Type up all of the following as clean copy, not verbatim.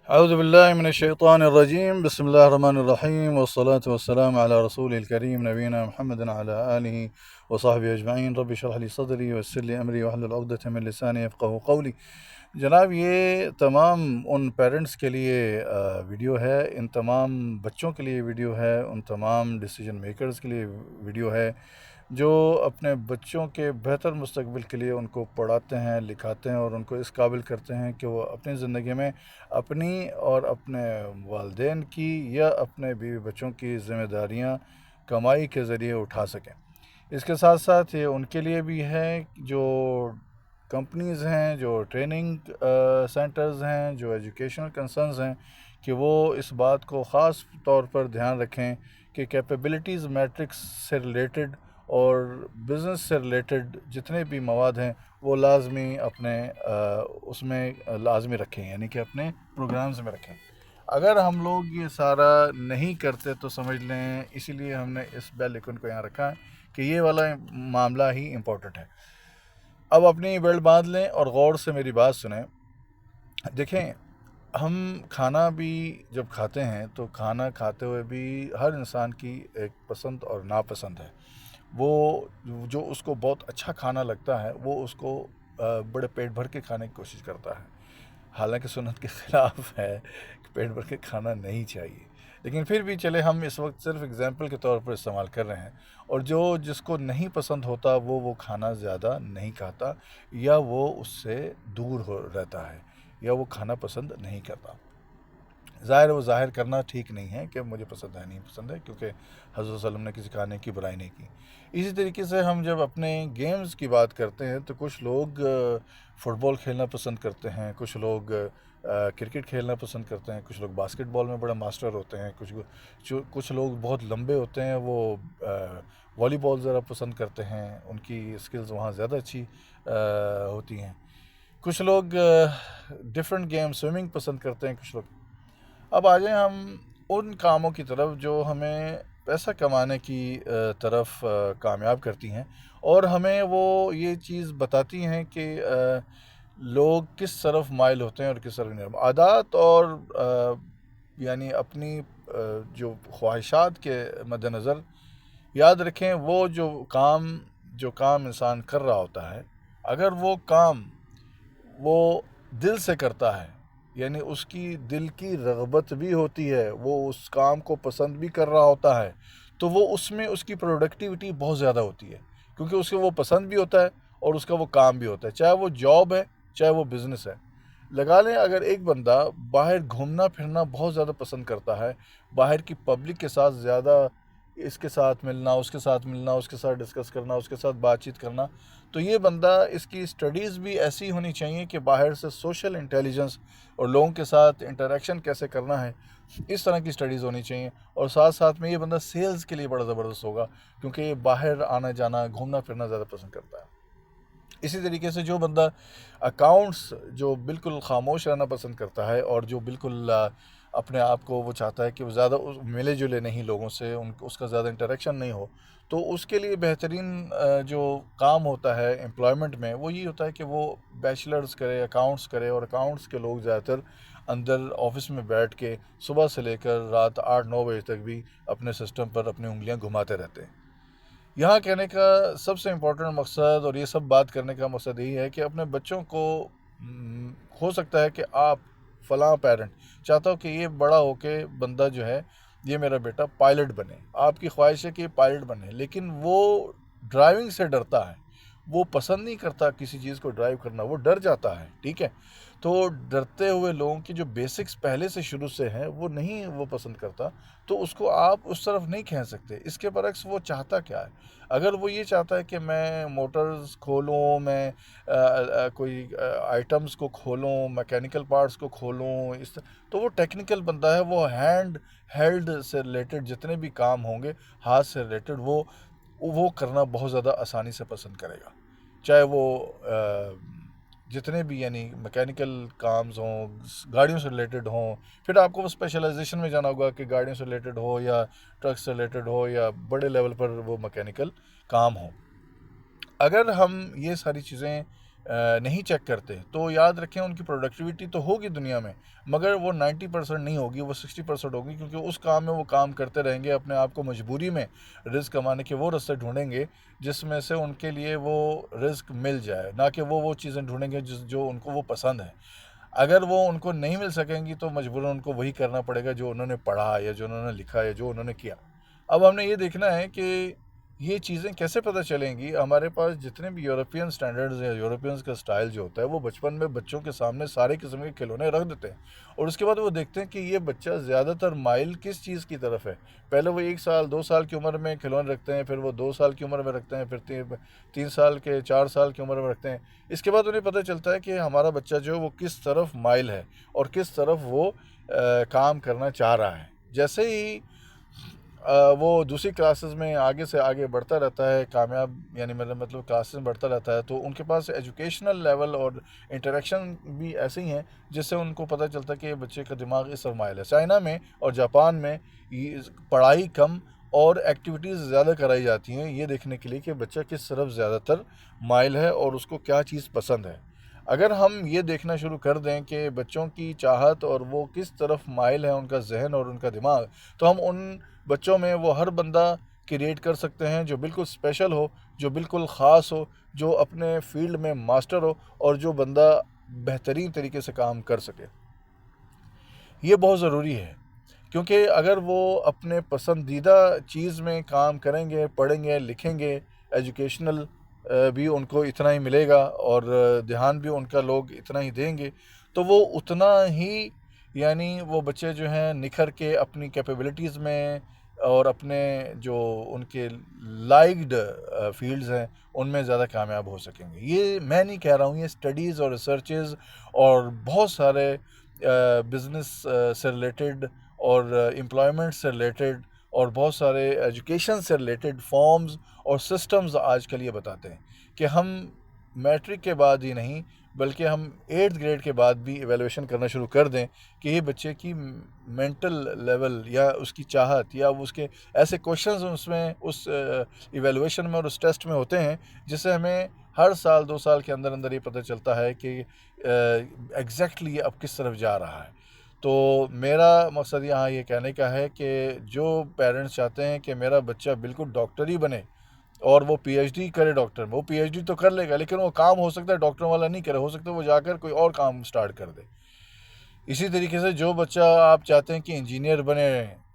أعوذ بالله من الشيطان الرجيم. بسم الله الرحمن الرحيم، والصلاة والسلام على رسول الكريم نبينا محمد وعلى آله وصحبه أجمعين. رب اشرح لي صدري ويسر لي أمري واحلل عقدة من لساني يفقهوا قولي. جناب، یہ تمام ان پیرنٹس کے لیے ویڈیو ہے، ان تمام بچوں کے لیے ویڈیو ہے، ان تمام ڈیسیجن میکرز کے لیے ویڈیو ہے جو اپنے بچوں کے بہتر مستقبل کے لیے ان کو پڑھاتے ہیں، لکھاتے ہیں اور ان کو اس قابل کرتے ہیں کہ وہ اپنی زندگی میں اپنی اور اپنے والدین کی یا اپنے بیوی بچوں کی ذمہ داریاں کمائی کے ذریعے اٹھا سکیں۔ اس کے ساتھ ساتھ یہ ان کے لیے بھی ہے جو کمپنیز ہیں، جو ٹریننگ سینٹرز ہیں، جو ایجوکیشنل کنسرنز ہیں، کہ وہ اس بات کو خاص طور پر دھیان رکھیں کہ کیپیبلٹیز میٹرکس سے ریلیٹڈ اور بزنس سے ریلیٹڈ جتنے بھی مواد ہیں وہ لازمی اپنے اس میں لازمی رکھیں، یعنی کہ اپنے پروگرامز میں رکھیں۔ اگر ہم لوگ یہ سارا نہیں کرتے تو سمجھ لیں، اسی لیے ہم نے اس بیل آئیکن کو یہاں رکھا ہے کہ یہ والا معاملہ ہی امپورٹنٹ ہے۔ اب اپنی بیلٹ باندھ لیں اور غور سے میری بات سنیں۔ دیکھیں، ہم کھانا بھی جب کھاتے ہیں تو کھانا کھاتے ہوئے بھی ہر انسان کی ایک پسند اور ناپسند ہے۔ وہ جو اس کو بہت اچھا کھانا لگتا ہے وہ اس کو بڑے پیٹ بھر کے کھانے کی کوشش کرتا ہے، حالانکہ سنت کے خلاف ہے کہ پیٹ بھر کے کھانا نہیں چاہیے، لیکن پھر بھی چلے ہم اس وقت صرف اگزامپل کے طور پر استعمال کر رہے ہیں۔ اور جس کو نہیں پسند ہوتا وہ کھانا زیادہ نہیں کھاتا، یا وہ اس سے دور رہتا ہے، یا وہ کھانا پسند نہیں کرتا۔ ظاہر کرنا ٹھیک نہیں ہے کہ مجھے پسند ہے نہیں پسند ہے، کیونکہ حضرت صلی اللہ علیہ وسلم نے کسی کھانے کی برائی نہیں کی۔ اسی طریقے سے ہم جب اپنے گیمز کی بات کرتے ہیں تو کچھ لوگ فٹ بال کھیلنا پسند کرتے ہیں، کچھ لوگ کرکٹ کھیلنا پسند کرتے ہیں، کچھ لوگ باسکٹ بال میں بڑے ماسٹر ہوتے ہیں، کچھ لوگ بہت لمبے ہوتے ہیں، وہ والی بال ذرا پسند کرتے ہیں، ان کی اسکلز وہاں زیادہ اچھی ہوتی ہیں۔ کچھ لوگ ڈفرینٹ گیم سوئمنگ پسند کرتے ہیں، کچھ لوگ۔ اب آ جائیں ہم ان کاموں کی طرف جو ہمیں پیسہ کمانے کی طرف کامیاب کرتی ہیں، اور ہمیں وہ یہ چیز بتاتی ہیں کہ لوگ کس طرف مائل ہوتے ہیں اور کس طرف نہیں۔ عادات اور یعنی اپنی جو خواہشات کے مد نظر یاد رکھیں، وہ جو کام انسان کر رہا ہوتا ہے، اگر وہ کام وہ دل سے کرتا ہے، یعنی اس کی دل کی رغبت بھی ہوتی ہے، وہ اس کام کو پسند بھی کر رہا ہوتا ہے، تو وہ اس میں اس کی پروڈکٹیوٹی بہت زیادہ ہوتی ہے، کیونکہ اس کو وہ پسند بھی ہوتا ہے اور اس کا وہ کام بھی ہوتا ہے، چاہے وہ جاب ہے چاہے وہ بزنس ہے۔ لگا لیں اگر ایک بندہ باہر گھومنا پھرنا بہت زیادہ پسند کرتا ہے، باہر کی پبلک کے ساتھ زیادہ اس کے ساتھ ملنا، اس کے ساتھ ملنا، اس کے ساتھ ڈسکس کرنا، اس کے ساتھ بات چیت کرنا، تو یہ بندہ اس کی اسٹڈیز بھی ایسی ہونی چاہیے کہ باہر سے سوشل انٹیلیجنس اور لوگوں کے ساتھ انٹریکشن کیسے کرنا ہے، اس طرح کی اسٹڈیز ہونی چاہیے۔ اور ساتھ ساتھ میں یہ بندہ سیلز کے لیے بڑا زبردست ہوگا، کیونکہ یہ باہر آنا جانا گھومنا پھرنا زیادہ پسند کرتا ہے۔ اسی طریقے سے جو بندہ اکاؤنٹس جو بالکل خاموش رہنا پسند کرتا ہے، اور جو بالکل اپنے آپ کو وہ چاہتا ہے کہ وہ زیادہ ملے جلے نہیں لوگوں سے، اس کا زیادہ انٹریکشن نہیں ہو، تو اس کے لیے بہترین جو کام ہوتا ہے امپلائمنٹ میں وہ یہ ہوتا ہے کہ وہ بیچلرز کرے، اکاؤنٹس کرے، اور اکاؤنٹس کے لوگ زیادہ تر اندر آفس میں بیٹھ کے صبح سے لے کر رات 8-9 بجے تک بھی اپنے سسٹم پر اپنی انگلیاں گھماتے رہتے ہیں۔ یہاں کہنے کا سب سے امپورٹنٹ مقصد اور یہ سب بات کرنے کا مقصد یہی ہے کہ اپنے بچوں کو ہو سکتا ہے کہ آپ فلاں پیرنٹ چاہتا ہو کہ یہ بڑا ہو کے بندہ جو ہے، یہ میرا بیٹا پائلٹ بنے، آپ کی خواہش ہے کہ یہ پائلٹ بنے، لیکن وہ ڈرائیونگ سے ڈرتا ہے، وہ پسند نہیں کرتا کسی چیز کو ڈرائیو کرنا، وہ ڈر جاتا ہے، ٹھیک ہے؟ تو ڈرتے ہوئے لوگوں کی جو بیسکس پہلے سے شروع سے ہیں وہ نہیں وہ پسند کرتا، تو اس کو آپ اس طرف نہیں کھینچ سکتے۔ اس کے برعکس وہ چاہتا کیا ہے؟ اگر وہ یہ چاہتا ہے کہ میں موٹرز کھولوں، میں کوئی آئٹمز کو کھولوں، میکینیکل پارٹس کو کھولوں، تو وہ ٹیکنیکل بندہ ہے، وہ ہینڈ ہیلڈ سے ریلیٹڈ جتنے بھی کام ہوں گے، ہاتھ سے ریلیٹڈ، وہ کرنا بہت زیادہ آسانی سے پسند کرے گا، چاہے وہ جتنے بھی یعنی میکینیکل کامز ہوں، گاڑیوں سے ریلیٹڈ ہوں۔ پھر آپ کو اسپیشلائزیشن میں جانا ہوگا کہ گاڑیوں سے ریلیٹڈ ہو یا ٹرک سے ریلیٹڈ ہو یا بڑے لیول پر وہ میکینیکل کام ہوں۔ اگر ہم یہ ساری چیزیں نہیں چیک کرتے تو یاد رکھیں ان کی پروڈکٹیوٹی تو ہوگی دنیا میں، مگر وہ 90% نہیں ہوگی، وہ 60% ہوگی، کیونکہ اس کام میں وہ کام کرتے رہیں گے، اپنے آپ کو مجبوری میں رزق کمانے کے وہ راستے ڈھونڈیں گے جس میں سے ان کے لیے وہ رزق مل جائے، نہ کہ وہ چیزیں ڈھونڈیں گے جو ان کو وہ پسند ہے۔ اگر وہ ان کو نہیں مل سکیں گی تو مجبوراً ان کو وہی کرنا پڑے گا جو انہوں نے پڑھا یا جو انہوں نے لکھا یا جو انہوں نے کیا۔ اب ہم نے یہ دیکھنا ہے کہ یہ چیزیں کیسے پتہ چلیں گی۔ ہمارے پاس جتنے بھی یورپین سٹینڈرڈز یا یورپینز کا سٹائل جو ہوتا ہے، وہ بچپن میں بچوں کے سامنے سارے قسم کے کھلونے رکھ دیتے ہیں، اور اس کے بعد وہ دیکھتے ہیں کہ یہ بچہ زیادہ تر مائل کس چیز کی طرف ہے۔ پہلے وہ 1 سال 2 سال کی عمر میں کھلونے رکھتے ہیں، پھر وہ 2 سال کی عمر میں رکھتے ہیں، پھر 3 سال کے 4 سال کی عمر میں رکھتے ہیں۔ اس کے بعد انہیں پتہ چلتا ہے کہ ہمارا بچہ جو ہے وہ کس طرف مائل ہے اور کس طرف وہ کام کرنا چاہ رہا ہے۔ جیسے ہی وہ دوسری کلاسز میں آگے سے آگے بڑھتا رہتا ہے، کامیاب یعنی میرا مطلب کلاسز میں بڑھتا رہتا ہے، تو ان کے پاس ایجوکیشنل لیول اور انٹریکشن بھی ایسے ہی ہیں جس سے ان کو پتہ چلتا ہے کہ بچے کا دماغ اس طرف مائل ہے۔ چائنا میں اور جاپان میں پڑھائی کم اور ایکٹیویٹیز زیادہ کرائی جاتی ہیں، یہ دیکھنے کے لیے کہ بچہ کس طرف زیادہ تر مائل ہے اور اس کو کیا چیز پسند ہے۔ اگر ہم یہ دیکھنا شروع کر دیں کہ بچوں کی چاہت اور وہ کس طرف مائل ہے، ان کا ذہن اور ان کا دماغ، تو ہم ان بچوں میں وہ ہر بندہ کریٹ کر سکتے ہیں جو بالکل اسپیشل ہو، جو بالکل خاص ہو، جو اپنے فیلڈ میں ماسٹر ہو، اور جو بندہ بہترین طریقے سے کام کر سکے۔ یہ بہت ضروری ہے، کیونکہ اگر وہ اپنے پسندیدہ چیز میں کام کریں گے، پڑھیں گے، لکھیں گے، ایجوکیشنل بھی ان کو اتنا ہی ملے گا اور دھیان بھی ان کا لوگ اتنا ہی دیں گے، تو وہ اتنا ہی یعنی وہ بچے جو ہیں نکھر کے اپنی کیپیبلٹیز میں اور اپنے جو ان کے لائکڈ فیلڈز ہیں ان میں زیادہ کامیاب ہو سکیں گے۔ یہ میں نہیں کہہ رہا ہوں، یہ اسٹڈیز اور ریسرچز اور بہت سارے بزنس سے ریلیٹڈ اور امپلائمنٹ سے ریلیٹڈ اور بہت سارے ایجوکیشن سے ریلیٹڈ فارمز اور سسٹمز آج کل یہ بتاتے ہیں کہ ہم میٹرک کے بعد ہی نہیں بلکہ ہم 8th گریڈ کے بعد بھی ایویلویشن کرنا شروع کر دیں کہ یہ بچے کی مینٹل لیول یا اس کی چاہت یا اس کے ایسے کوشچنز اس میں اس ایویلویشن میں اور اس ٹیسٹ میں ہوتے ہیں جس سے ہمیں ہر سال 2 سال کے اندر اندر یہ پتہ چلتا ہے کہ ایگزیکٹلی اب کس طرف جا رہا ہے۔ تو میرا مقصد یہاں یہ کہنے کا ہے کہ جو پیرنٹس چاہتے ہیں کہ میرا بچہ بالکل ڈاکٹر ہی بنے اور وہ پی ایچ ڈی کرے ڈاکٹر میں، وہ پی ایچ ڈی تو کر لے گا لیکن وہ کام ہو سکتا ہے ڈاکٹر والا نہیں کرے، ہو سکتا ہے وہ جا کر کوئی اور کام سٹارٹ کر دے۔ اسی طریقے سے جو بچہ آپ چاہتے ہیں کہ انجینئر بنے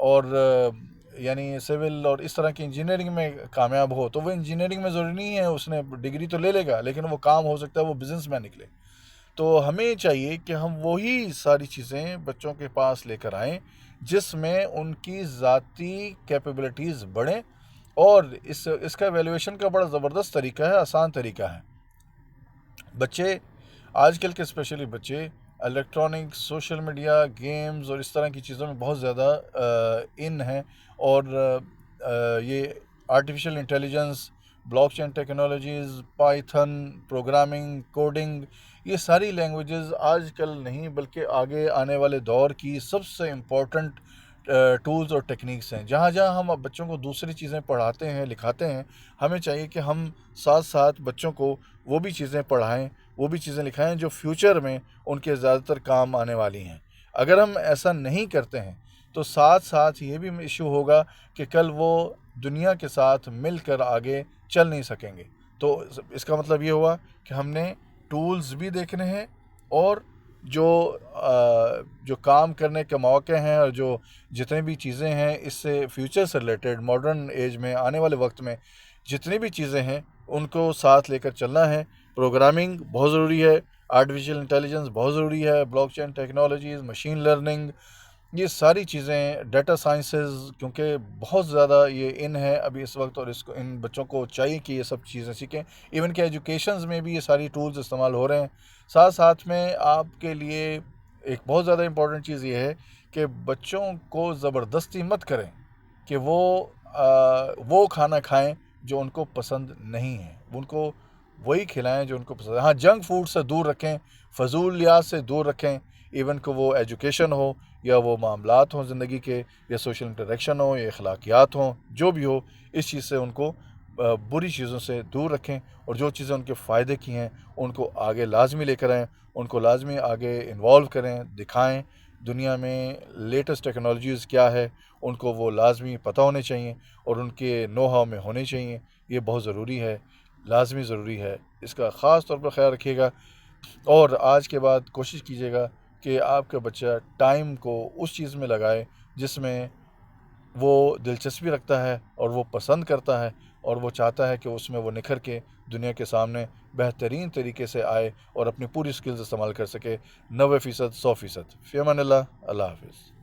اور یعنی سول اور اس طرح کی انجینئرنگ میں کامیاب ہو، تو وہ انجینئرنگ میں ضروری نہیں ہے اس نے ڈگری تو لے لے گا لیکن وہ کام ہو سکتا ہے وہ بزنس مین نکلے۔ تو ہمیں چاہیے کہ ہم وہی ساری چیزیں بچوں کے پاس لے کر آئیں جس میں ان کی ذاتی کیپیبلٹیز بڑھیں، اور اس کا ایویلویشن کا بڑا زبردست طریقہ ہے، آسان طریقہ ہے۔ بچے آج کل کے اسپیشلی بچے الیکٹرانکس، سوشل میڈیا، گیمز اور اس طرح کی چیزوں میں بہت زیادہ ان ہیں، اور یہ artificial intelligence, blockchain technologies, Python, programming, coding, یہ ساری لینگویجز آج کل نہیں بلکہ آگے آنے والے دور کی سب سے امپورٹنٹ ٹولز اور ٹیکنیکس ہیں۔ جہاں جہاں ہم اب بچوں کو دوسری چیزیں پڑھاتے ہیں، لکھاتے ہیں، ہمیں چاہیے کہ ہم ساتھ ساتھ بچوں کو وہ بھی چیزیں پڑھائیں، وہ بھی چیزیں لکھائیں جو فیوچر میں ان کے زیادہ تر کام آنے والی ہیں۔ اگر ہم ایسا نہیں کرتے ہیں تو ساتھ ساتھ یہ بھی ایشو ہوگا کہ کل وہ دنیا کے ساتھ مل کر آگے چل نہیں سکیں گے۔ تو اس کا مطلب یہ ہوا کہ ہم نے ٹولز بھی دیکھنے ہیں، اور جو کام کرنے کے مواقع ہیں اور جو جتنے بھی چیزیں ہیں اس سے فیوچر سے ریلیٹڈ ماڈرن ایج میں آنے والے وقت میں جتنی بھی چیزیں ہیں ان کو ساتھ لے کر چلنا ہے۔ پروگرامنگ بہت ضروری ہے، آرٹیفیشل انٹیلیجنس بہت ضروری ہے، blockchain technologies, machine learning, یہ ساری چیزیں، ڈیٹا سائنسز، کیونکہ بہت زیادہ یہ ان ہے ابھی اس وقت، اور اس کو ان بچوں کو چاہیے کہ یہ سب چیزیں سیکھیں۔ ایون کہ ایجوکیشنز میں بھی یہ ساری ٹولز استعمال ہو رہے ہیں۔ ساتھ ساتھ میں آپ کے لیے ایک بہت زیادہ امپورٹنٹ چیز یہ ہے کہ بچوں کو زبردستی مت کریں کہ وہ کھانا کھائیں جو ان کو پسند نہیں ہے، ان کو وہی کھلائیں جو ان کو پسند ہے۔ ہاں، جنک فوڈ سے دور رکھیں، فضولیات سے دور رکھیں، ایون کہ وہ ایجوکیشن ہو یا وہ معاملات ہوں زندگی کے، یا سوشل انٹریکشن ہو یا اخلاقیات ہوں، جو بھی ہو، اس چیز سے ان کو بری چیزوں سے دور رکھیں، اور جو چیزیں ان کے فائدے کی ہیں ان کو آگے لازمی لے کر آئیں، ان کو لازمی آگے انوالو کریں، دکھائیں۔ دنیا میں لیٹسٹ ٹیکنالوجیز کیا ہے ان کو وہ لازمی پتہ ہونے چاہیے، اور ان کے نو ہاؤ میں ہونے چاہیے۔ یہ بہت ضروری ہے، لازمی ضروری ہے، اس کا خاص طور پر خیال رکھیے گا۔ اور آج کے بعد کوشش کیجیے گا کہ آپ کا بچہ ٹائم کو اس چیز میں لگائے جس میں وہ دلچسپی رکھتا ہے اور وہ پسند کرتا ہے، اور وہ چاہتا ہے کہ اس میں وہ نکھر کے دنیا کے سامنے بہترین طریقے سے آئے اور اپنی پوری سکلز استعمال کر سکے، 90%، 100%۔ فی امان اللہ، اللہ حافظ۔